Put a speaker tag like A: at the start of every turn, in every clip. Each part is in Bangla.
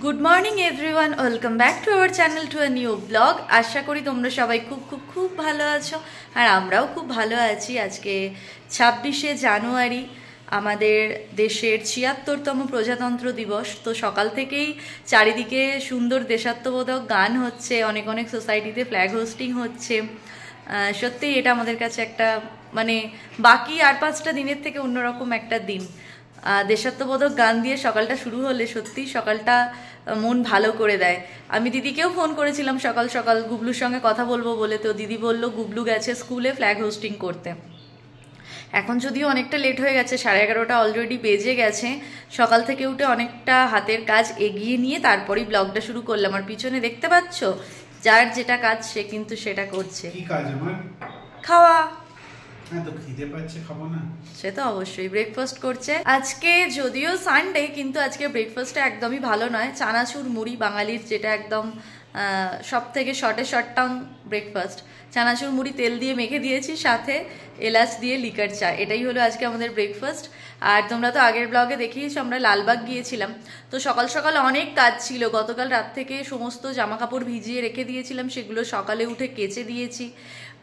A: Good morning everyone, welcome back to our channel to a new blog. আশা করি তোমরা সবাই খুব খুব খুব ভালো আছো, আর আমরাও খুব ভালো আছি। আজকে 26শে জানুয়ারি, আমাদের দেশের ৭৬তম প্রজাতন্ত্র দিবস। তো সকাল থেকেই চারিদিকে সুন্দর দেশাত্মবোধক গান হচ্ছে, অনেক অনেক সোসাইটিতে ফ্ল্যাগ হোস্টিং হচ্ছে। সত্যিই এটা আমাদের কাছে একটা মানে বাকি আর 5টা দিনের থেকে অন্যরকম একটা দিন। দেশাত্মবোধক গান দিয়ে সকালটা শুরু হলে সত্যিই সকালটা মন ভালো করে দেয়। আমি দিদিকেও ফোন করেছিলাম সকাল সকাল গুবলুর সঙ্গে কথা বলবো বলে, তো দিদি বলল গুবলু গেছে স্কুলে ফ্ল্যাগ হোস্টিং করতে। এখন যদিও অনেকটা লেট হয়ে গেছে, 11:30 অলরেডি বেজে গেছে। সকাল থেকে উঠে অনেকটা হাতের কাজ এগিয়ে নিয়ে তারপরেই ব্লগটা শুরু করলাম। আর পিছনে দেখতে পাচ্ছ, যার যেটা কাজ সে কিন্তু সেটা করছে।
B: কি কাজ আমার?
A: খাওয়া।
B: তো খিদে পাচ্ছে, খাবো না?
A: সে তো অবশ্যই। ব্রেকফাস্ট করছে আজকে, যদিও সানডে, কিন্তু আজকে ব্রেকফাস্টটা একদমই ভালো নয়। চানাচুর মুড়ি, বাঙালির যেটা একদম সব থেকে শর্ট টার্ম ব্রেকফাস্ট। চানাচুর মুড়ি তেল দিয়ে মেখে দিয়েছি, সাথে এলাচ দিয়ে লিকার চা। এটাই হলো আজকে আমাদের ব্রেকফাস্ট। আর তোমরা তো আগের ব্লগে দেখিয়েছো আমরা লালবাগ গিয়েছিলাম। তো সকাল সকাল অনেক কাজ ছিল। গতকাল রাত থেকে সমস্ত জামা কাপড় ভিজিয়ে রেখে দিয়েছিলাম, সেগুলো সকালে উঠে কেচে দিয়েছি।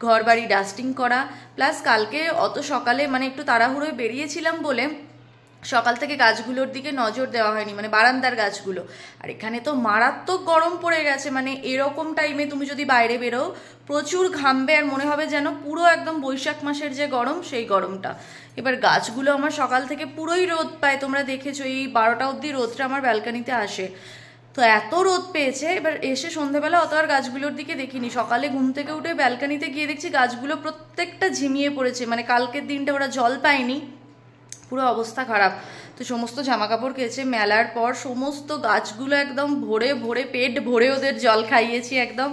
A: ঘর বাড়ি ডাস্টিং করা, প্লাস কালকে অত সকালে মানে একটু তাড়াহুড়োয় বেরিয়েছিলাম বলে সকাল থেকে গাছগুলোর দিকে নজর দেওয়া হয়নি, মানে বারান্দার গাছগুলো। আর এখানে তো মারাত্মক গরম পড়ে গেছে, মানে এরকম টাইমে তুমি যদি বাইরে বেরো প্রচুর ঘামবে, আর মনে হবে যেন পুরো একদম বৈশাখ মাসের যে গরম সেই গরমটা। এবার গাছগুলো আমার সকাল থেকে পুরোই রোদ পায়, তোমরা দেখেছো এই 12টা অবধি রোদটা আমার ব্যালকানিতে আসে। তো এত রোদ পেয়েছে, এবার এসে সন্ধ্যেবেলা অত আর গাছগুলোর দিকে দেখিনি। সকালে ঘুম থেকে উঠে ব্যালকানিতে গিয়ে দেখছি গাছগুলো প্রত্যেকটা ঝিমিয়ে পড়েছে, মানে কালকের দিনটা ওরা জল পায়নি, পুরো অবস্থা খারাপ। তো সমস্ত জামা কাপড় কেচে মেলার পর সমস্ত গাছগুলো একদম ভরে ভরে পেট ভরে ওদের জল খাইয়েছি একদম।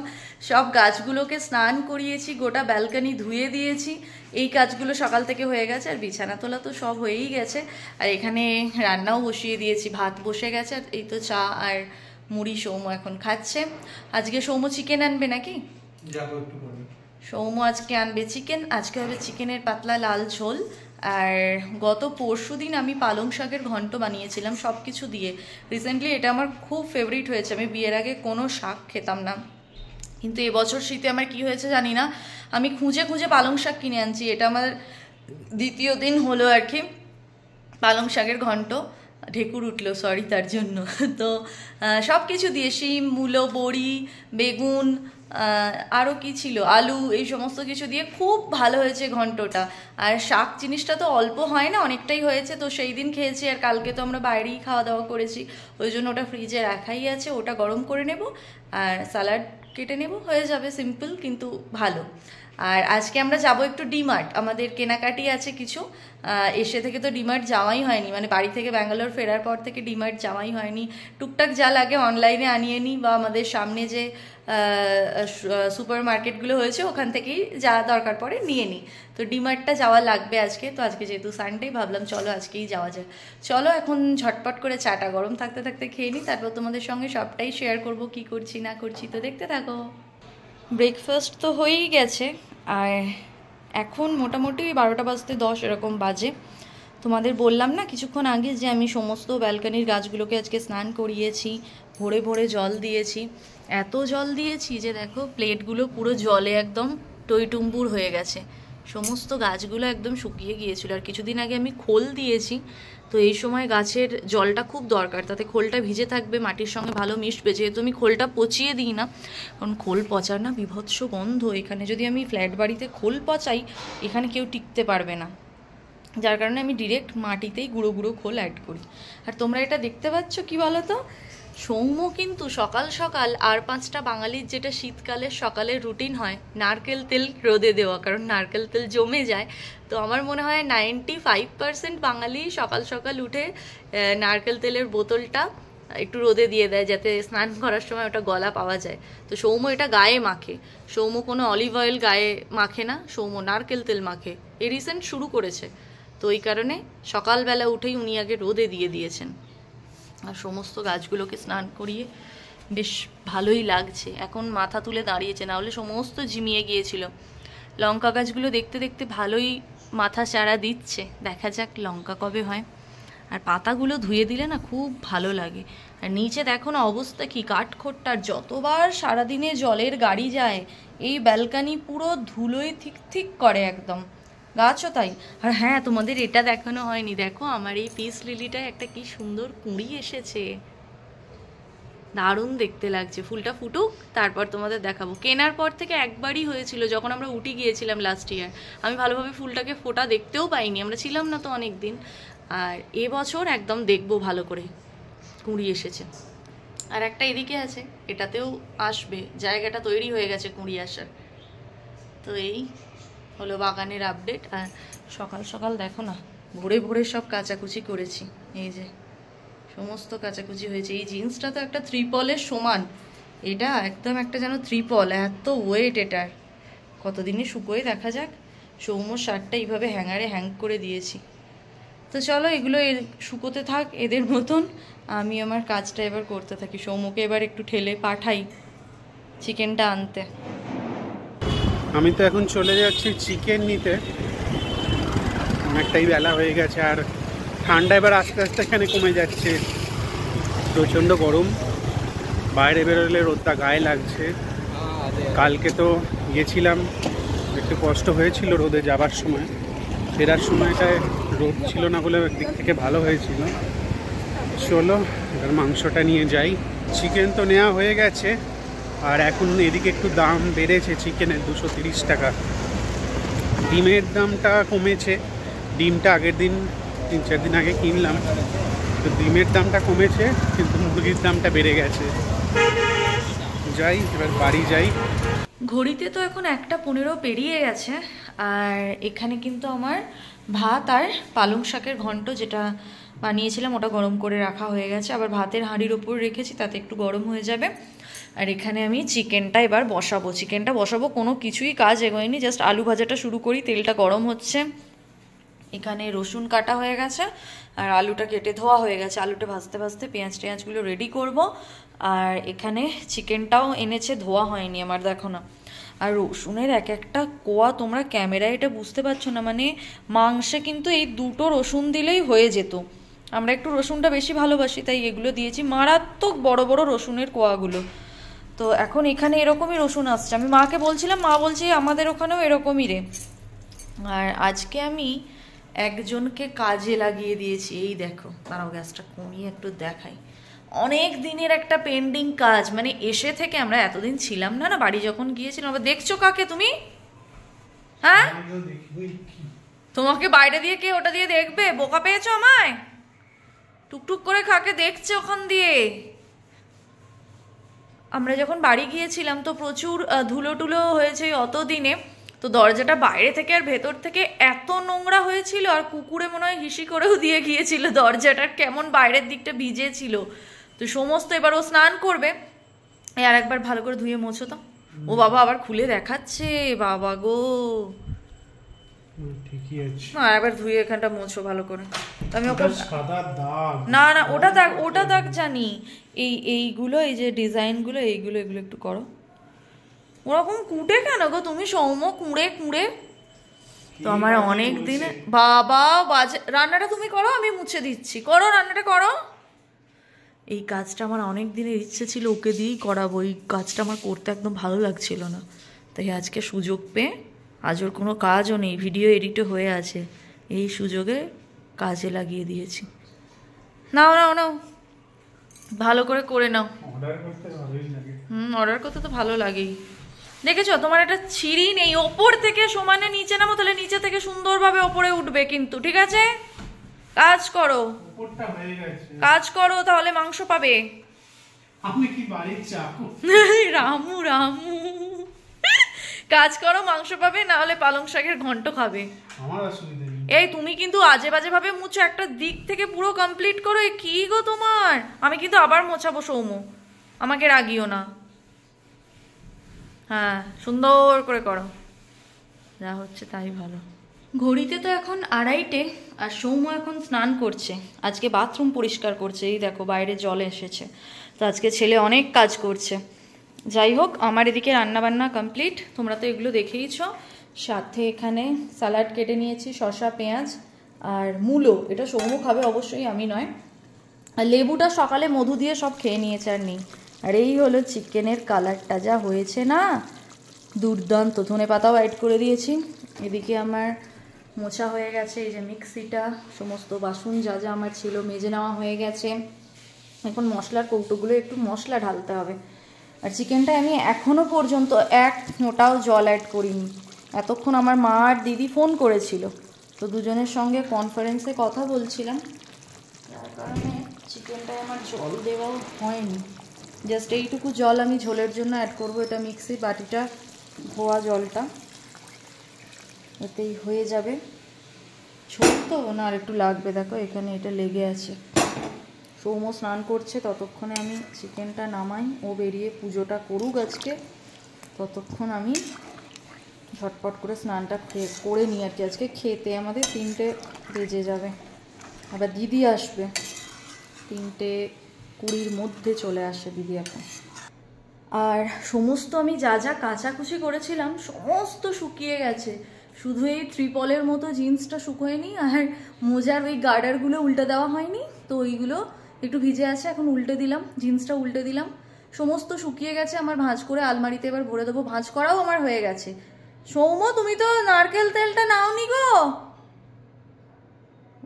A: সব গাছগুলোকে স্নান করিয়েছি, গোটা ব্যালকানি ধুয়ে দিয়েছি। এই কাজগুলো সকাল থেকে হয়ে গেছে। আর বিছানা তোলা তো সব হয়েই গেছে। আর এখানে রান্নাও বসিয়ে দিয়েছি, ভাত বসে গেছে। আর এই তো চা আর মুড়ি সৌম্য এখন খাচ্ছে। আজকে সৌম্য চিকেন আনবে নাকি? সৌম্য আজকে আনবে চিকেন। আজকে হবে চিকেনের পাতলা লাল ঝোল। আর গত পরশুদিন আমি পালং শাকের ঘন্ট বানিয়েছিলাম সব কিছু দিয়ে। রিসেন্টলি এটা আমার খুব ফেভারিট হয়েছে। আমি বিয়ের আগে কোনো শাক খেতাম না, কিন্তু এবছর শীতে আমার কি হয়েছে জানি না, আমি খুঁজে খুঁজে পালং শাক কিনে আনছি। এটা আমার দ্বিতীয় দিন হলো আর কি পালং শাকের ঘন্ট। ঢেকুর উঠলো, সরি তার জন্য। তো সব কিছু দিয়ে শিম, মূলো, বড়ি, বেগুন, আরও কি ছিল, আলু, এই সমস্ত কিছু দিয়ে খুব ভালো হয়েছে ঘন্টটা। আর শাক জিনিসটা তো অল্প হয় না, অনেকটাই হয়েছে। তো সেই দিন খেয়েছি, আর কালকে তো আমরা বাইরেই খাওয়া দাওয়া করেছি, ওই জন্য ওটা ফ্রিজে রাখাই আছে। ওটা গরম করে নেব আর স্যালাড কেটে নেব, হয়ে যাবে। সিম্পল কিন্তু ভালো। আর আজকে আমরা যাব একটু ডিমার্ট, আমাদের কেনাকাটি আছে কিছু। এসে থেকে তো ডিমার্ট যাওয়াই হয়নি, মানে বাড়ি থেকে ব্যাঙ্গালোর ফেরার পর থেকে ডিমার্ট যাওয়াই হয়নি। টুকটাক যা লাগে অনলাইনে আনিয়ে নিই, বা আমাদের সামনে যে সুপার মার্কেটগুলো হয়েছে ওখান থেকেই যা দরকার পড়ে নিয়ে নিই। তো ডিমার্টটা যাওয়া লাগবে আজকে। তো আজকে যেহেতু সানডে, ভাবলাম চলো আজকেই যাওয়া যায়। চলো এখন ঝটপট করে চাটা গরম থাকতে থাকতে খেয়ে নিই, তারপর তোমাদের সঙ্গে সবটাই শেয়ার করব কি করছি না করছি। তো দেখতে থাকো। ব্রেকফাস্ট তো হয়েই গেছে, আর এখন মোটামুটি 12টা বাজতে 10 এরকম বাজে। তোমাদের বললাম না কিছুক্ষণ আগে যে আমি সমস্ত ব্যালকানির গাছগুলোকে আজকে স্নান করিয়েছি, ভরে ভরে জল দিয়েছি। এত জল দিয়েছি যে দেখো প্লেটগুলো পুরো জলে একদম টইটুম্বুর হয়ে গেছে। সমস্ত গাছগুলো একদম শুকিয়ে গিয়েছিল। আর কিছুদিন আগে আমি খোল দিয়েছি, তো এই সময় গাছের জলটা খুব দরকার, তাতে খোলটা ভিজে থাকবে, মাটির সঙ্গে ভালো মিশবে। যেহেতু আমি খোলটা পচিয়ে দিই না, কারণ খোল পচার না বিভৎস গন্ধ। এখানে যদি আমি ফ্ল্যাট বাড়িতে খোল পচাই, এখানে কেউ টিকতে পারবে না, যার কারণে আমি ডিরেক্ট মাটিতেই গুঁড়ো গুঁড়ো খোল অ্যাড করি। আর তোমরা এটা দেখতে পাচ্ছ কি বলো তো, সৌম্য কিন্তু সকাল সকাল আর 5টা বাঙালির যেটা শীতকালের সকালের রুটিন হয়, নারকেল তেল রোদে দেওয়া, কারণ নারকেল তেল জমে যায়। তো আমার মনে হয় 95% বাঙালি সকাল সকাল উঠে নারকেল তেলের বোতলটা একটু রোদে দিয়ে দেয়, যাতে স্নান করার সময় ওটা গলা পাওয়া যায়। তো সৌম্য এটা গায়ে মাখে। সৌম্য কোনো অলিভ অয়েল গায়ে মাখে না, সৌম্য নারকেল তেল মাখে। এই রিসেন্ট শুরু করেছে, তো এই কারণে সকালবেলা উঠেই উনি আগে রোদে দিয়ে দিয়েছেন। আর সমস্ত গাছগুলোকে স্নান করিয়ে বেশ ভালোই লাগছে। এখন মাথা তুলে দাঁড়িয়েছে, না হলে সমস্ত ঝিমিয়ে গিয়েছিল। লঙ্কা গাছগুলো দেখতে দেখতে ভালোই মাথা চারা দিচ্ছে, দেখা যাক লঙ্কা কবে হয়। আর পাতাগুলো ধুয়ে দিলে না খুব ভালো লাগে। আর নিচে দেখো না অবস্থা কি, কাঠখোট্টার। যতবার সারাদিনে জলের গাড়ি যায় এই ব্যালকানি পুরো ধুলোয় ঠিক ঠিক করে একদম, গাছও তাই। আর হ্যাঁ, তোমাদের এটা দেখানো হয়নি, দেখো আমার এই পিস লিলিটায় একটা কি সুন্দর কুঁড়ি এসেছে, দারুণ দেখতে লাগছে। ফুলটা ফুটুক তারপর তোমাদের দেখাবো। কেনার পর থেকে একবারই হয়েছিল, যখন আমরা উঠে গিয়েছিলাম লাস্ট ইয়ার। আমি ভালোভাবে ফুলটাকে ফোটা দেখতেও পাইনি, আমরা ছিলাম না তো অনেক দিন। আর এবছর একদম দেখবো ভালো করে, কুঁড়ি এসেছে। আর একটা এদিকে আছে, এটাতেও আসবে, জায়গাটা তৈরি হয়ে গেছে কুঁড়ি আসার। তো এই হলো বাগানের আপডেট। আর সকাল সকাল দেখো না ভোরে ভোরে সব কাচাকুচি করেছি, এই যে সমস্ত কাচাকুচি হয়েছে। এই জিন্সটা তো একটা ত্রিপলের সমান, এটা একদম একটা যেন ত্রিপল, এত ওয়েট এটার। কতদিনে শুকোয় দেখা যাক। সৌম্যর শার্টটা এইভাবে হ্যাঙ্গারে হ্যাং করে দিয়েছি। তো চলো এগুলো শুকোতে থাক এদের মতন, আমি আমার কাজটা এবার করতে থাকি। সৌম্যকে এবার একটু ঠেলে পাঠাই চিকেনটা আনতে।
B: আমি তো এখন চলে যাচ্ছি চিকেন নিতে, অনেকটাই বেলা হয়ে গেছে। আর ঠান্ডা এবার আস্তে আস্তে এখানে কমে যাচ্ছে, প্রচণ্ড গরম, বাইরে বেরোলে রোদটা গায়ে লাগছে। কালকে তো গেছিলাম, একটু কষ্ট হয়েছিল রোদে যাবার সময়, ফেরার সময়টায় রোদ ছিল না বলে একদিক থেকে ভালো হয়েছিল। চলো এবার মাংসটা নিয়ে যাই। চিকেন তো নেওয়া হয়ে গেছে, আর এখন এদিকে একটু দাম বেড়েছে চিকেনের, 230 টাকা। ডিমের দামটা কমেছে, ডিমটা আগের দিন 3-4 দিন আগে কিনলাম, তো ডিমের দামটা কমেছে কিন্তু মুরগির দামটা বেড়ে গেছে। যাই এবার বাড়ি যাই।
A: ঘড়িতে তো এখন 1:15 পেরিয়ে গেছে। আর এখানে কিন্তু আমার ভাত আর পালং শাকের ঘন্ট যেটা বানিয়েছিলাম ওটা গরম করে রাখা হয়ে গেছে। আবার ভাতের হাঁড়ির ওপর রেখেছি, তাতে একটু গরম হয়ে যাবে। আর এখানে আমি চিকেনটা এবার বসাবো, কোনো কিছুই কাজ এগোয়নি, জাস্ট আলু ভাজাটা শুরু করি। তেলটা গরম হচ্ছে, এখানে রসুন কাটা হয়ে গেছে আর আলুটা কেটে ধোয়া হয়ে গেছে। আলুটা ভাজতে ভাজতে পেঁয়াজগুলো রেডি করব। আর এখানে চিকেনটাও এনেছে, ধোয়া হয়নি আমার, দেখো না। আর রসুনের এক একটা কোয়া, তোমরা ক্যামেরায় এটা বুঝতে পারছো না, মানে মাংসে কিন্তু এই 2টো রসুন দিলেই হয়ে যেত। আমরা একটু রসুনটা বেশি ভালোবাসি, তাই এগুলো দিয়েছি, মারাত্মক বড় বড় রসুনের কোয়াগুলো। তো এখন এখানে এরকমই রসুন আসছে। আমি মাকে বলছিলাম, মা বলছে আমাদের ওখানেও এরকমই রে। আর আজকে আমি একজনকে কাজে লাগিয়ে দিয়েছি, এই দেখো, তারাও গ্যাসটা কমিয়ে একটু দেখাই। অনেক দিনের একটা পেন্ডিং কাজ, মানে এসে থেকে আমরা এতদিন ছিলাম না বাড়ি যখন গিয়েছিলাম। আবার দেখছো কাকে তুমি? হ্যাঁ, তোমাকে বাইরে দিয়ে কে ওটা দিয়ে দেখবে? বোকা পেয়েছো আমায়? টুকটুক করে কাকে দেখছে ওখান দিয়ে? আমরা যখন বাড়ি গিয়েছিলাম তো প্রচুর ধুলো টুলো হয়েছে অত দিনে, তো দরজাটা বাইরে থেকে আর ভেতর থেকে এত নোংরা হয়েছিল, আর কুকুরে মনে হয় হিসি করেও দিয়ে গিয়েছিল, দরজাটার কেমন বাইরের দিকটা ভিজে ছিল। তো সমস্ত, এবার ও স্নান করবে, আর একবার ভালো করে ধুয়ে মোছো তো। ও বাবা আবার খুলে দেখাচ্ছে, বাবা গো।
B: ঠিকই আছে,
A: না একবার ধুয়ে এখানটা মোছো ভালো করে। আমি ওকে,
B: সাদা দাগ,
A: না ওটা দাগ জানি। এইগুলো, এই যে ডিজাইনগুলো, এগুলো একটু করো। ওরকম কুটে কেন গো তুমি সৌম্য, কুঁড়ে? তো আমার অনেক দিনে বাবা বাজে। রান্নাটা তুমি করো, আমি মুছে দিচ্ছি, করো রান্নাটা করো। এই কাজটা আমার অনেক দিনের ইচ্ছে ছিল, ওকে দিয়েই করাবো। এই কাজটা আমার করতে একদম ভালো লাগছিল না, তাই আজকে সুযোগ পেয়ে, আজ ওর কোনো কাজও নেই, ভিডিও এডিটও হয়ে আছে, এই সুযোগে কাজে লাগিয়ে দিয়েছি। নাও ভালো করে নাও। অর্ডার করতে তো ভালো লাগেই। দেখেছো তোমার একটা ছিঁড়ি নেই, ওপর থেকে সমানে নিচে নামো, তাহলে নিচে থেকে সুন্দরভাবে ওপরে উঠবে কিন্তু, ঠিক আছে? কাজ করো তাহলে মাংস পাবে।
B: আপনি কি বাড়ির চাকু?
A: রামু কাজ করো, মাংস পাবে, না হলে পালং শাকের ঘন্ট খাবে।
B: আমার অসুবিধা নেই।
A: এই তুমি কিন্তু আজে বাজে ভাবে মুছো, একটা দিক থেকে পুরো কমপ্লিট করো। কি গো তোমার? আমি কিন্তু আবার মোছাবো সৌম্য, আমাকে রাগিও না। হ্যাঁ সুন্দর করে করো, যা হচ্ছে তাই ভালো। ঘড়িতে তো এখন 2:30, আর সৌম্য এখন স্নান করছে, আজকে বাথরুম পরিষ্কার করছে। এই দেখো বাইরে জল এসেছে, তো আজকে ছেলে অনেক কাজ করছে। যাই হোক, আমার এদিকে রান্নাবান্না কমপ্লিট, তোমরা তো এগুলো দেখেইছো। সাথে এখানে স্যালাড কেটে নিয়েছি, শসা পেঁয়াজ, আর মূলো, এটা সৌম্য খাবে অবশ্যই, আমি নয়। আর লেবুটা সকালে মধু দিয়ে সব খেয়ে নিয়েছে আর নেই। আর এই হলো চিকেনের কালারটা যা হয়েছে না, দুর্দান্ত। ধনে পাতাও অ্যাড করে দিয়েছি। এদিকে আমার মোছা হয়ে গেছে, এই যে মিক্সিটা, সমস্ত বাসন যা যা আমার ছিল মেজে নেওয়া হয়ে গেছে। এখন মশলার কৌটোগুলো একটু মশলা ঢালতে হবে। আর চিকেনটায় আমি এখনও পর্যন্ত এক ফোঁটাও জল অ্যাড করিনি। এতক্ষণ আমার মা আর দিদি ফোন করেছিল, তো দুজনের সঙ্গে কনফারেন্সে কথা বলছিলাম, যার কারণে চিকেনটায় আমার জল দেওয়াও হয়নি। জাস্ট এইটুকু জল আমি ঝোলের জন্য অ্যাড করবো। এটা মিক্সি বাটিটা ধোয়া জলটা, এতেই হয়ে যাবে। ছোট তো না, আর একটু লাগবে, দেখো এখানে এটা লেগে আছে। সৌম্য স্নান করছে, ততক্ষণে আমি চিকেনটা নামাই, ও বেরিয়ে পুজোটা করুক আজকে, ততক্ষণ আমি ঝটপট করে স্নানটা করে নিই আর কি। আজকে খেতে আমাদের 3টে বেজে যাবে, আবার দিদি আসবে 3:20 মধ্যে চলে আসে দিদি এখন। আর সমস্ত আমি যা যা কাচাকুচি করেছিলাম সমস্ত শুকিয়ে গেছে, শুধু এই ত্রিপলের মতো জিন্সটা শুকোয়নি, আর মোজার ওই গার্ডারগুলো উল্টে দেওয়া হয়নি, তো ওইগুলো একটু ভিজে আছে, এখন উল্টে দিলাম, জিন্সটা উল্টে দিলাম। সমস্ত শুকিয়ে গেছে আমার, ভাঁজ করে আলমারিতে এবার ভরে দেবো। ভাঁজ করাও আমার হয়ে গেছে। সৌম্য, তুমি তো নারকেল তেলটা নাওনি গো।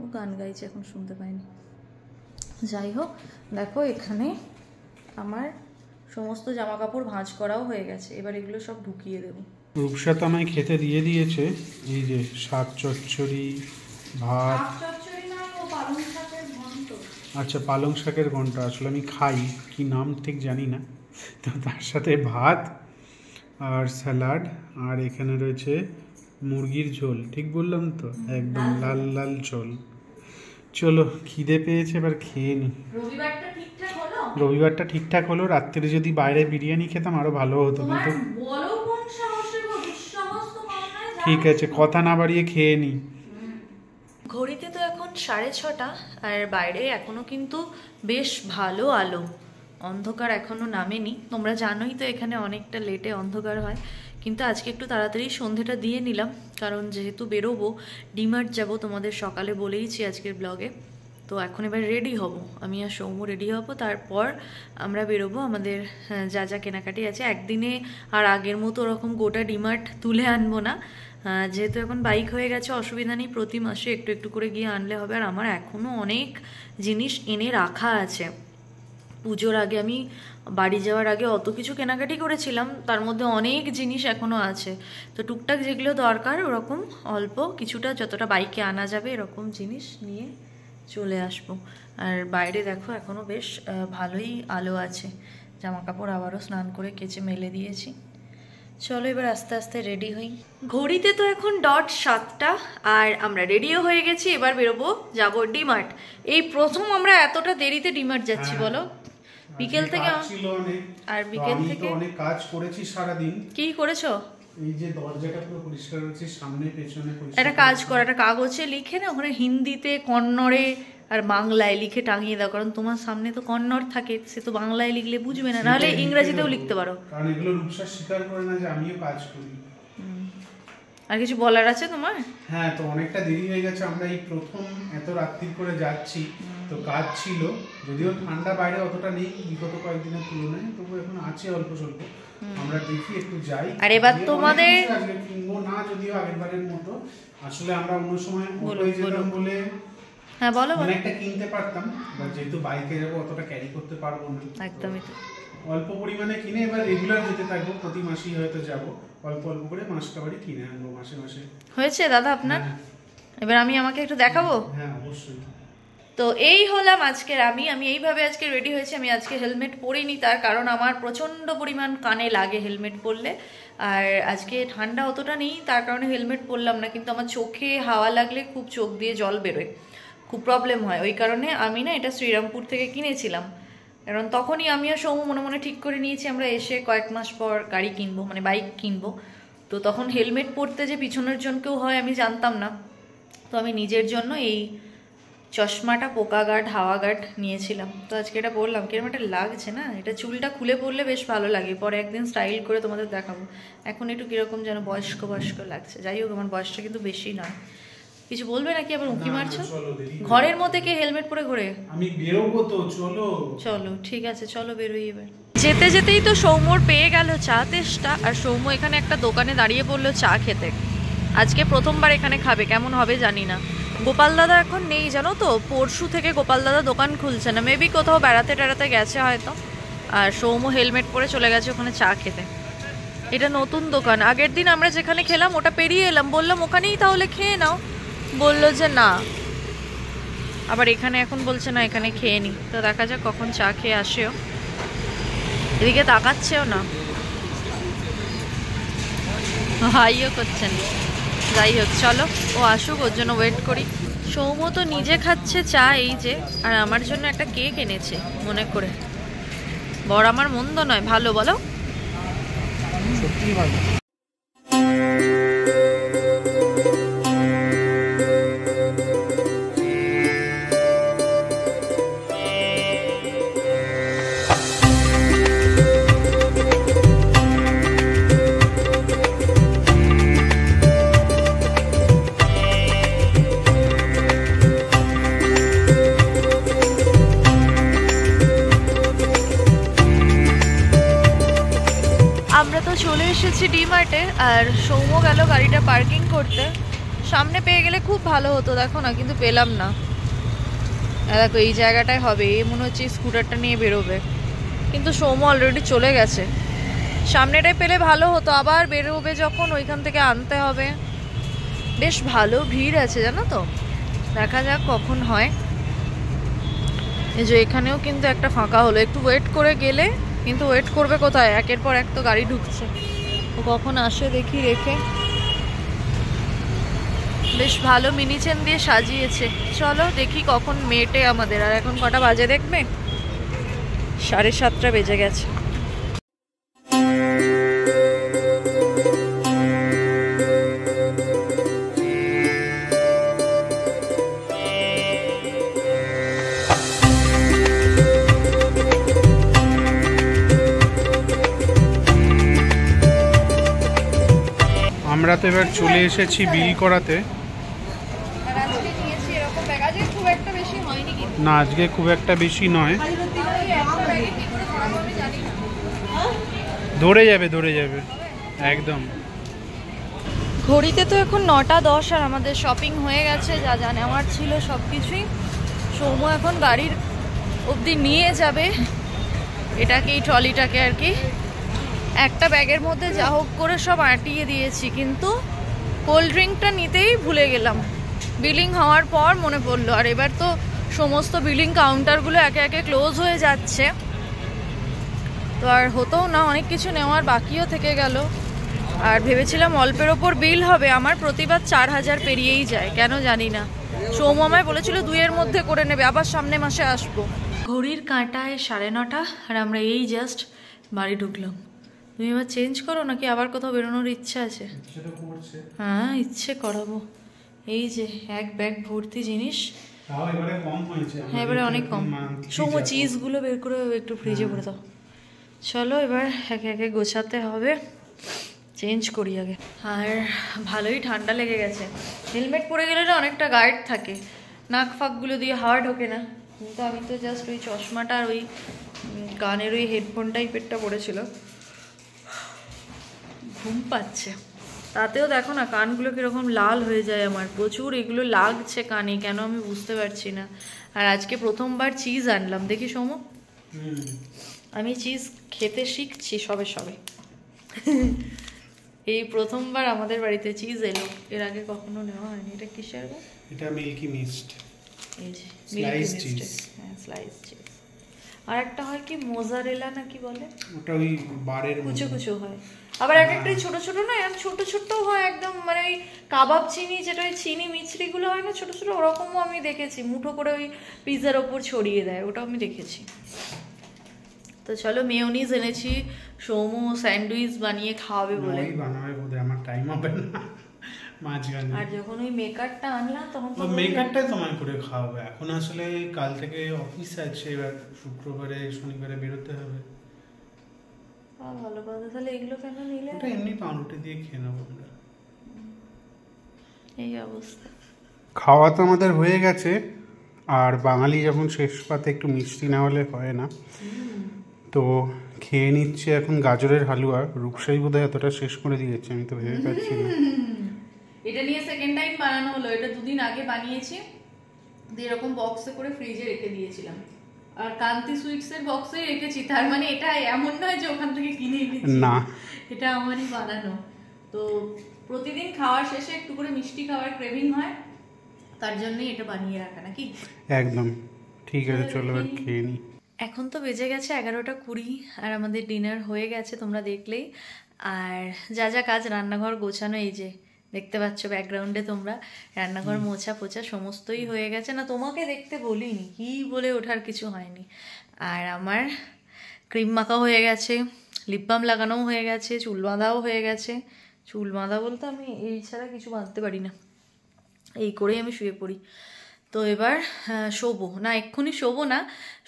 A: ও গান গাইছে, এখন শুনতে পাইনি। যাই হোক, দেখো এখানে আমার সমস্ত জামা কাপড় ভাঁজ করাও হয়ে গেছে, এবার এগুলো সব ঢুকিয়ে দেবো।
B: রূপসা তো আমায় খেতে দিয়ে দিয়েছে, এই যে শাক চচ্চড়ি, ভাত। আচ্ছা, পালং শাকের ঘন্ট, আসলে আমি খাই, কি নাম ঠিক জানি না। তো তার সাথে ভাত আর স্যালাড, আর এখানে রয়েছে মুরগির ঝোল, ঠিক বললাম তো? একদম লাল লাল ঝোল। চলো, খিদে পেয়েছে, এবার খেয়ে নি। রবিবারটা ঠিকঠাক হলো। রাত্রে যদি বাইরে বিরিয়ানি খেতাম আরো ভালো হতো, কিন্তু ঠিক আছে, কথা না বাড়িয়ে খেয়ে নি।
A: ঘড়িতে তো এখন 6:30, আর বাইরে এখনো কিন্তু বেশ ভালো আলো, অন্ধকার এখনো নামেনি। তোমরা জানোই তো এখানে অনেকটা লেটে অন্ধকার হয়, কিন্তু আজকে একটু তাড়াতাড়ি সন্ধেটা দিয়ে নিলাম, কারণ যেহেতু বেরোবো, ডিমার্ট যাব, তোমাদের সকালে বলেইছি আজকের ব্লগে। তো এখন এবার রেডি হব, আমি আর সৌম্য রেডি হব, তারপর আমরা বেরোবো। আমাদের যা যা কেনাকাটি আছে, একদিনে আর আগের মতো ওরকম গোটা ডিমার্ট তুলে আনবো না, যেহেতু এখন বাইক হয়ে গেছে, অসুবিধা নেই, প্রতি মাসে একটু একটু করে গিয়ে আনলে হবে। আর আমার এখনও অনেক জিনিস এনে রাখা আছে। পুজোর আগে আমি বাড়ি যাওয়ার আগে অত কিছু কেনাকাটি করেছিলাম, তার মধ্যে অনেক জিনিস এখনও আছে। তো টুকটাক যেগুলো দরকার ওরকম অল্প কিছুটা, যতটা বাইকে আনা যাবে এরকম জিনিস নিয়ে চলে আসবো। আর বাইরে দেখো এখনও বেশ ভালোই আলো আছে। জামা কাপড় আবারও স্নান করে কেচে মেলে দিয়েছি। চলো এবার আস্তে আস্তে রেডি হই। ঘড়িতে তো এখন 7:00, আর আমরা রেডিও হয়ে গেছি, এবার বেরোবো, যাবো ডিমার্ট। এই প্রথম আমরা এতটা দেরিতে ডিমার্ট যাচ্ছি, বলো? বিকেল থেকে, আর বিকেল থেকে
B: অনেক কাজ করেছি সারাদিন।
A: কি করেছো?
B: এই যে দরজাটা পুরো পরিষ্কার হচ্ছে, সামনে পেছনে পরিষ্কার।
A: একটা কাজ করো, একটা কাগজে লিখে না, ওখানে হিন্দিতে, কন্নড়ে আর বাংলায় লিখে টাঙিয়ে দাও, কারণ তোমার সামনে তো কন্নড় থাকে, সে তো বাংলায় লিখলে বুঝবে না, নাহলে ইংরেজিতেও লিখতে পারো।
B: কারণ এগুলো রূপসা স্বীকার করে না যে আমিও কাজ করি।
A: আর কিছু বলার আছে তোমার?
B: হ্যাঁ, তো অনেকটা দেরি হয়ে গেছে, আমরা এই প্রথম এত রাত্রি করে যাচ্ছি, তো কাজ ছিল, যদিও ঠান্ডা বাইরে অতটা নেই বিগত কয়েকদিনের তুলনায়, তবু এখন আছে অল্প স্বল্প। আমরা দেখি একটু যাই।
A: আর এবার তোমাদের
B: কিনবো না, যদিও আগেরবারের মতো, আসলে আমরা অন্য সময় অটোয় যেতাম বলে
A: হ্যাঁ বলো,
B: অনেকটা কিনতে পারতাম, যেহেতু বাইকে যাবো অতটা ক্যারি করতে পারবো না।
A: একদমই তো,
B: অল্প পরিমাণে কিনে এবার রেগুলার যেতে থাকবো, প্রতি মাসেই হয়তো যাবো, অল্প অল্প করে মাসটা বাড়ি কিনে আনবো মাসে মাসে।
A: হয়েছে দাদা আপনার? এবার আমাকে একটু দেখাবো?
B: হ্যাঁ অবশ্যই।
A: তো এই হলাম আজকের আমি এইভাবে আজকে রেডি হয়েছি। আমি আজকে হেলমেট পরিনি, তার কারণ আমার প্রচণ্ড পরিমাণ কানে লাগে হেলমেট পরলে, আর আজকে ঠান্ডা অতটা নেই, তার কারণে হেলমেট পরলাম না, কিন্তু আমার চোখে হাওয়া লাগলে খুব চোখ দিয়ে জল বেরোয়, খুব প্রবলেম হয়। ওই কারণে আমি না এটা শ্রীরামপুর থেকে কিনেছিলাম, কারণ তখনই আমি আর সৌম্য মনে মনে ঠিক করে নিয়েছি আমরা এসে কয়েক মাস পর গাড়ি কিনবো, মানে বাইক কিনবো। তো তখন হেলমেট পরতে যে পিছনের জনকেও হয় আমি জানতাম না, তো আমি নিজের জন্য এই চশমাটা পোকা গার্ড, হাওয়া গার্ড নিয়েছিলাম। তো আজকে এটা পরলাম, কিরকম একটা লাগছে না, এটা চুলটা খুলে পরলে বেশ ভালো লাগে, পরে একদিন স্টাইল করে তোমাদের দেখাবো। এখন একটু কীরকম যেন বয়স্ক বয়স্ক লাগছে। যাই হোক, আমার বয়সটা কিন্তু বেশি নয়, কিছু বলবে নাকি আবার উঁকি মারছো? ঘরের মধ্যে কে হেলমেট পরে ঘোরে?
B: আমি বেরোবো তো, চলো
A: চলো ঠিক আছে, চলো বেরোই এবার। যেতে যেতেই তো সৌম্যর পেয়ে গেল চা তেষ্টা, আর সৌম্য এখানে একটা দোকানে দাঁড়িয়ে পড়লো চা খেতে। আজকে প্রথমবার এখানে খাবে, কেমন হবে জানি না। গোপাল দাদা এখন নেই জানো তো, পরশু থেকে গোপাল দাদা দোকান খুলছে না, মেবি কোথাও বেড়াতে টেড়াতে গেছে হয়তো। আর সৌম্য হেলমেট পরে চলে গেছে ওখানে চা খেতে। এটা নতুন দোকান, আগের দিন আমরা যেখানে খেলাম ওটা পেরিয়ে এলাম, বললাম ওখানেই তাহলে খেয়ে নাও, বললো যে না। আবার এখানে এখন বলছে না এখানে খেয়ে নি। তো দেখা যাক কখন চা খেয়ে আসেও, এদিকে তাকাচ্ছেও না, হাইও করছেন। যাই হোক চলো, ও আসুক, ওর জন্য ওয়েট করি। সৌম্য তো নিজে খাচ্ছে চা এই যে, আর আমার জন্য একটা কেক এনেছে মনে করে। বর আমার মন্দ নয়, ভালো বলো?
B: সত্যিই ভালো।
A: আমরা তো চলে এসেছি ডি-মার্টে, আর সৌম্য গেল গাড়িটা পার্কিং করতে। সামনে পেয়ে গেলে খুব ভালো হতো, দেখো না, কিন্তু পেলাম না। দেখো এই জায়গাটায় হবে, এই মনে হচ্ছে স্কুটারটা নিয়ে বেরোবে, কিন্তু সৌম্য অলরেডি চলে গেছে। সামনেটায় পেলে ভালো হতো, আবার বেরোবে যখন ওইখান থেকে আনতে হবে। বেশ ভালো ভিড় আছে জানো তো, দেখা যাক কখন হয়। এই যে এখানেও কিন্তু একটা ফাঁকা হলো, একটু ওয়েট করে গেলে, কিন্তু ওয়েট করবে কোথায়, একের পর এক তো গাড়ি ঢুকছে, ও কখন আসে দেখি রেখে। বেশ ভালো মিনি চেন দিয়ে সাজিয়েছে, চলো দেখি কখন মেটে আমাদের। আর এখন কটা বাজে দেখবে, 7:30 বেজে গেছে।
B: আমরা তো এবার চলে এসেছি বিল করাতে। না আজকে খুব একটা বেশি নয়, ধরে যাবে একদম।
A: ঘড়িতে তো এখন 9:10 আর আমাদের শপিং হয়ে গেছে, যা যা নেওয়ার ছিল সব কিছুই। সৌম্য এখন গাড়ির অবধি নিয়ে যাবে এটাকে, এই ট্রলিটাকে আর কি। একটা ব্যাগের মধ্যে যা হোক করে সব আঁটিয়ে দিয়েছি, কিন্তু কোল্ড ড্রিঙ্কটা নিতেই ভুলে গেলাম। বিলিং হওয়ার পর মনে পড়লো, আর এবার তো সমস্ত বিলিং কাউন্টারগুলো একে একে ক্লোজ হয়ে যাচ্ছে, তো আর হতেও না, অনেক কিছু নেওয়ার বাকিও থেকে গেল। আর ভেবেছিলাম অল্পের ওপর বিল হবে, আমার প্রতিবার 4,000 পেরিয়েই যায়, কেন জানি না। সৌম্য আমায় বলেছিল 2-এর মধ্যে করে নেবে, আবার সামনে মাসে আসবো। ঘড়ির কাঁটায় 9:30, আর আমরা এই জাস্ট বাড়ি ঢুকলাম। তুমি এবার চেঞ্জ করো নাকি আবার কোথাও বেরোনোর ইচ্ছা আছে? হ্যাঁ ইচ্ছে করাবো। এই যে এক ব্যাগ ভর্তি জিনিস, হ্যাঁ এবারে অনেক কম। সৌম্য চিজগুলো বের করে একটু ফ্রিজে ভরে দাও। চলো এবার একে একে গোছাতে হবে, চেঞ্জ করি আগে। আর ভালোই ঠান্ডা লেগে গেছে, হেলমেট পরে গেলে না অনেকটা গার্ড থাকে, নাক ফাঁকগুলো দিয়ে হাওয়া ঢোকে না। কিন্তু আমি তো জাস্ট ওই চশমাটা আর ওই কানের ওই হেডফোন টাইপেরটা পড়েছিল, ঘুম পাচ্ছে। তাতেও দেখো না কানগুলো কীরকম লাল হয়ে যায় আমার, প্রচুর এগুলো লাগছে কানে, কেন আমি বুঝতে পারছি না। আর আজকে প্রথমবার চিজ আনলাম, দেখি সৌম্য, আমি চিজ খেতে শিখছি সবে সবে। এই প্রথমবার আমাদের বাড়িতে চিজ এলো, এর আগে কখনো নেওয়া হয়নি। এটা কিসের?
B: এটা মিল্কি মিস্ট,
A: এই যে মিল্কি মিস্ট, হ্যাঁ স্লাইস চিজ। আর একটা হয় কি মোজারেলা না কি বলে,
B: ওটা ওই বারের
A: কুচো কুচো হয়। আবার এক একটাই ছোট ছোট না, এরকম ছোট ছোট হয় একদম, মানে ওই কাবাব চিনি, যেটা ওই চিনি মিছরিগুলো হয় না ছোট ছোট, ওরকমও আমি দেখেছি, মুঠো করে ওই পিৎজার ওপর ছড়িয়ে দেয়, ওটাও আমি দেখেছি। তো চলো মেয়োনিজ এনেছি, সৌম্য স্যান্ডউইচ বানিয়ে খাওয়াবে বলে।
B: বানাবে বলে আমার টাইম হবে না মাঝখানে।
A: আর যখন ওই মেকারটা আনলাম তখন তো
B: মেকারটাই তোমায় করে খাওয়াবে। এখন আসলে কাল থেকে অফিস আছে, এবার শুক্রবারে শনিবারে বেরোতে হবে।
A: ভালো কথা, তাহলে এগুলো কেন নিলে?
B: ওটা এমনি পাউরুটি দিয়ে খেয়ে নেবো আমরা।
A: এই অবস্থা।
B: খাওয়া তো আমাদের হয়ে গেছে, আর বাঙালি যখন শেষ পাতে একটু মিষ্টি না হলে হয় না, তো খেয়ে নিচ্ছে এখন গাজরের হালুয়া। রূপসাই বোধহয় এতটা শেষ করে দিয়েছে, আমি তো ভেবে পাচ্ছি না।
A: এটা নিয়ে সেকেন্ড টাইম বানানো হলো, এটা 2 দিন আগে বানিয়েছি, দিয়ে এরকম বক্সে করে ফ্রিজে রেখে দিয়েছিলাম, আর কান্তি সুইটসের বক্সেই রেখেছি। তার মানে এটা এমন নয় যে ওখান থেকে কিনে এনেছি,
B: না,
A: এটা আমারই বানানো। তো প্রতিদিন খাওয়ার শেষে একটু করে মিষ্টি খাওয়ার ক্রেভিং হয়, তার জন্যই এটা বানিয়ে রাখা নাকি।
B: একদম ঠিক আছে, চলো আর খেয়ে নিই।
A: এখন তো বেজে গেছে 11:20, আর আমাদের ডিনার হয়ে গেছে তোমরা দেখলেই। আর যা যা কাজ, রান্নাঘর গোছানো, এই যে দেখতে পাচ্ছ ব্যাকগ্রাউন্ডে তোমরা, রান্নাঘর মোছা পোছা সমস্তই হয়ে গেছে। না তোমাকে দেখতে বলিনি, কি বলে ওঠার কিছু হয়নি। আর আমার ক্রিম মাখা হয়ে গেছে, লিপ বাম লাগানোও হয়ে গেছে, চুল বাঁধাও হয়ে গেছে। চুল বাঁধা বলতে আমি এই ছাড়া কিছু বাঁধতে পারি না, এই করেই আমি শুয়ে পড়ি। তো এবার শোবো না, এক্ষুনি শোবো না।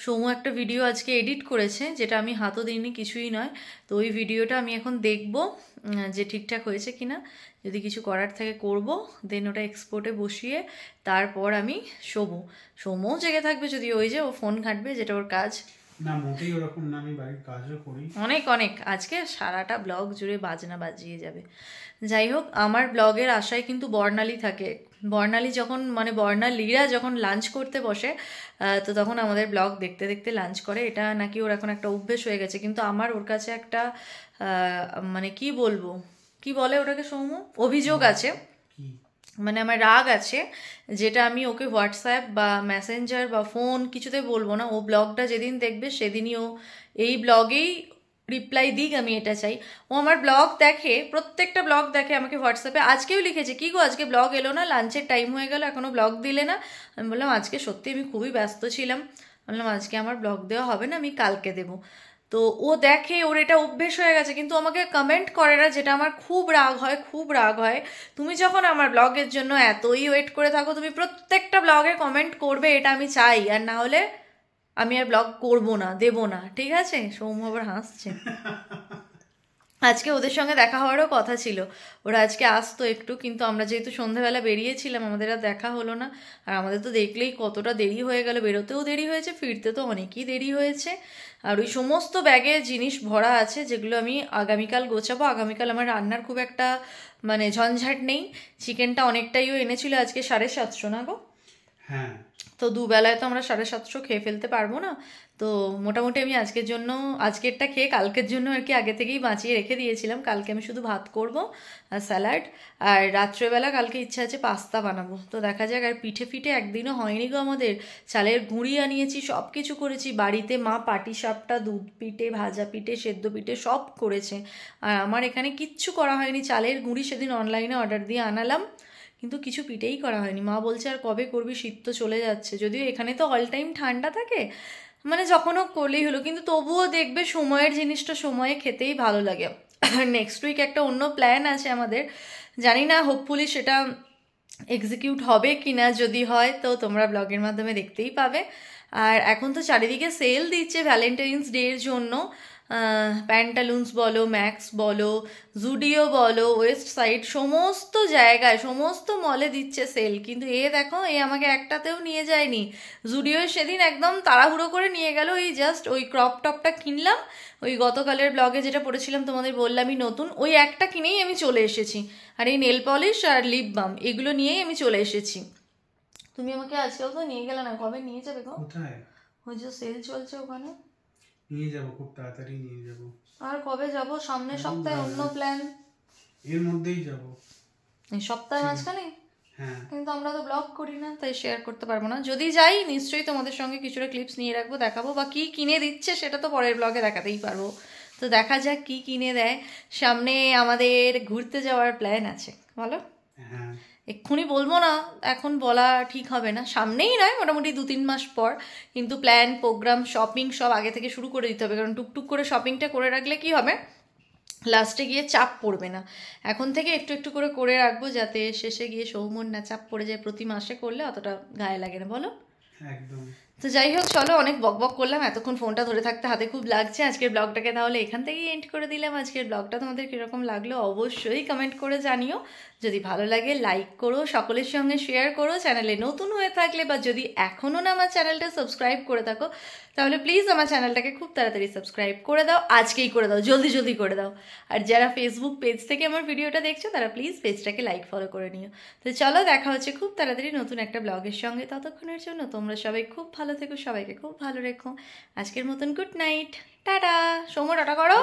A: সৌমু একটা ভিডিও আজকে এডিট করেছে, যেটা আমি হাতও দিইনি, কিছুই নয়। তো ওই ভিডিওটা আমি এখন দেখবো যে ঠিকঠাক হয়েছে কিনা, যদি কিছু করার থাকে করব, দেন ওটা এক্সপোর্টে বসিয়ে তারপর আমি শোবো। সৌমুও জেগে থাকবে, যদি ওই যে ও ফোন ঘাঁটবে, যেটা ওর কাজ।
B: না, মোটেই ওরকম না, আমি বাড়ির কাজও করি
A: অনেক অনেক, আজকে সারাটা ব্লগ জুড়ে বাজনা বাজিয়ে যাবে। যাই হোক, আমার ব্লগের আশায় কিন্তু বর্ণালী থাকে। বর্ণালী যখন, মানে বর্ণালীরা যখন লাঞ্চ করতে বসে, তো তখন আমাদের ব্লগ দেখতে দেখতে লাঞ্চ করে। এটা নাকি ওর এখন একটা অভ্যেস হয়ে গেছে, কিন্তু আমার ওর কাছে একটা মানে কি বলবো, কি বলে ওটাকে সৌম্য, অভিযোগ আছে, মানে আমার রাগ আছে, যেটা আমি ওকে হোয়াটসঅ্যাপ বা মেসেঞ্জার বা ফোন কিছুতে বলবো না। ও ব্লগটা যেদিন দেখবে সেদিনই ও এই ব্লগেই রিপ্লাই দিক, আমি এটা চাই। ও আমার ব্লগ দেখে, প্রত্যেকটা ব্লগ দেখে, আমাকে হোয়াটসঅ্যাপে আজকেও লিখেছে, কি গো আজকে ব্লগ এলো না, লাঞ্চের টাইম হয়ে গেল এখনও ব্লগ দিলে না। আমি বললাম আজকে সত্যি আমি খুবই ব্যস্ত ছিলাম, বললাম আজকে আমার ব্লগ দেওয়া হবে না, আমি কালকে দেবো। তো ও দেখে, ওর এটা অভ্যেস হয়ে গেছে, কিন্তু আমাকে কমেন্ট করে না, যেটা আমার খুব রাগ হয়, খুব রাগ হয়। তুমি যখন আমার ব্লগের জন্য এতই ওয়েট করে থাকো, তুমি প্রত্যেকটা ব্লগে কমেন্ট করবে, এটা আমি চাই, আর না হলে আমি আর ব্লগ করবো না, দেবো না, ঠিক আছে? সৌম্য আবার হাসছে। আজকে ওদের সঙ্গে দেখা হওয়ারও কথা ছিল, ওরা আজকে আসতো একটু, কিন্তু আমরা যেহেতু সন্ধ্যাবেলা বেরিয়েছিলাম, আমাদের আর দেখা হলো না। আর আমাদের তো দেখলেই কতটা দেরি হয়ে গেল, বেরোতেও দেরি হয়েছে, ফিরতে তো অনেকই দেরি হয়েছে। আর ওই সমস্ত ব্যাগে জিনিস ভরা আছে, যেগুলো আমি আগামীকাল গোছাবো। আগামীকাল আমার রান্নার খুব একটা মানে ঝঞ্ঝাট নেই। চিকেনটা অনেকটাইও এনেছিল, আজকে 750 না গো?
B: হ্যাঁ।
A: তো দুবেলায় তো আমরা 750 খেয়ে ফেলতে পারবো না। তো মোটামুটি আমি আজকের জন্য, আজকেরটা খেয়ে কালকের জন্য আর কি আগে থেকেই বাঁচিয়ে রেখে দিয়েছিলাম। কালকে আমি শুধু ভাত করব আর স্যালাড, আর রাত্রেবেলা কালকে ইচ্ছা আছে পাস্তা বানাবো। তো দেখা যাক। আর পিঠে ফিঠে একদিনও হয়নি গো আমাদের, চালের গুঁড়ি আনিয়েছি, সব কিছু করেছি বাড়িতে। মা পাটিসাপটা, দুধ পিঠে, ভাজা পিঠে, সেদ্ধ পিঠে সব করেছে, আর আমার এখানে কিচ্ছু করা হয়নি। চালের গুঁড়ি সেদিন অনলাইনে অর্ডার দিয়ে আনালাম, কিন্তু কিছু পিঠেই করা হয়নি। মা বলছে আর কবে করবি, শীত তো চলে যাচ্ছে। যদিও এখানে তো অল টাইম ঠান্ডা থাকে, মানে যখনও করলেই হলো, কিন্তু তবুও দেখবে সময়ের জিনিসটা সময়ে খেতেই ভালো লাগে। নেক্সট উইক একটা অন্য প্ল্যান আছে আমাদের, জানি না হোপফুলি সেটা এক্সিকিউট হবে কি না। যদি হয় তো তোমরা ব্লগের মাধ্যমে দেখতেই পাবে। আর এখন তো চারিদিকে সেল দিচ্ছে ভ্যালেন্টাইন্স ডের জন্য, প্যান্টালুন্স বলো, ম্যাক্স বলো, জুডিও বলো, ওয়েস্ট সাইড, সমস্ত জায়গায়, সমস্ত মলে দিচ্ছে সেল। কিন্তু এ দেখো, এ আমাকে একটাতেও নিয়ে যায়নি। জুডিও সেদিন একদম তাড়াহুড়ো করে নিয়ে গেল, ওই জাস্ট ওই ক্রপ টপটা কিনলাম, ওই গতকালের ব্লগে যেটা পড়েছিলাম তোমাদের বললামই নতুন, ওই একটা কিনেই আমি চলে এসেছি। আর এই নেল পলিশ আর লিপ বাম এগুলো নিয়েই আমি চলে এসেছি। তুমি আমাকে আজকেও তো নিয়ে গেলে না, কবে নিয়ে যাবে গো?
B: কোথায়?
A: ওই যে সেল চলছে ওখানে।
B: নিয়ে যাব, খুব তাড়াতাড়ি নিয়ে যাব।
A: আর কবে যাব? সামনের সপ্তাহে অন্য প্ল্যান,
B: এর মধ্যেই যাব।
A: এই সপ্তাহে মাঝখানে?
B: হ্যাঁ।
A: কিন্তু আমরা তো ব্লগ করি না, তাই শেয়ার করতে পারবো না। যদি যাই নিশ্চয়ই তোমাদের সঙ্গে কিছুটা ক্লিপস নিয়ে রাখবো, দেখাবো। বা কি কিনে দিচ্ছে সেটা তো পরের ব্লগে দেখাতেই পারবো। তো দেখা যাক কি কিনে দেয়। সামনে আমাদের ঘুরতে যাওয়ার প্ল্যান আছে, বলো?
B: হ্যাঁ।
A: এক্ষুনি বলবো না, এখন বলা ঠিক হবে না। সামনেই নয়, মোটামুটি 2-3 মাস পর। কিন্তু প্ল্যান, প্রোগ্রাম, শপিং সব আগে থেকে শুরু করে দিতে হবে, কারণ টুকটুক করে শপিংটা করে রাখলে কি হবে, লাস্টে গিয়ে চাপ পড়বে না। এখন থেকে একটু একটু করে করে রাখবো, যাতে শেষে গিয়ে সৌমন না চাপ পড়ে যায়। প্রতি মাসে করলে অতটা গায়ে লাগে না, বলো?
B: একদম।
A: তো যাই হোক, চলো অনেক বক বক করলাম, এতক্ষণ ফোনটা ধরে থাকতে হাতে খুব লাগছে। আজকের ব্লগটাকে তাহলে এখান থেকেই এন্ড করে দিলাম। আজকের ব্লগটা তোমাদের কীরকম লাগলো অবশ্যই কমেন্ট করে জানিও। যদি ভালো লাগে লাইক করো, সকলের সঙ্গে শেয়ার করো। চ্যানেলে নতুন হয়ে থাকলে বা যদি এখনও না আমার চ্যানেলটা সাবস্ক্রাইব করে থাকো তাহলে প্লিজ আমার চ্যানেলটাকে খুব তাড়াতাড়ি সাবস্ক্রাইব করে দাও, আজকেই করে দাও, জলদি জলদি করে দাও। আর যারা ফেসবুক পেজ থেকে আমার ভিডিওটা দেখছো তারা প্লিজ পেজটাকে লাইক ফলো করে নিও। তো চলো, দেখা হচ্ছে খুব তাড়াতাড়ি নতুন একটা ব্লগের সঙ্গে। ততক্ষণের জন্য তোমরা সবাই খুব ভালো থেকো, সবাইকে খুব ভালো রেখো। আজকের মতন good night, tata. Soumya tata করো।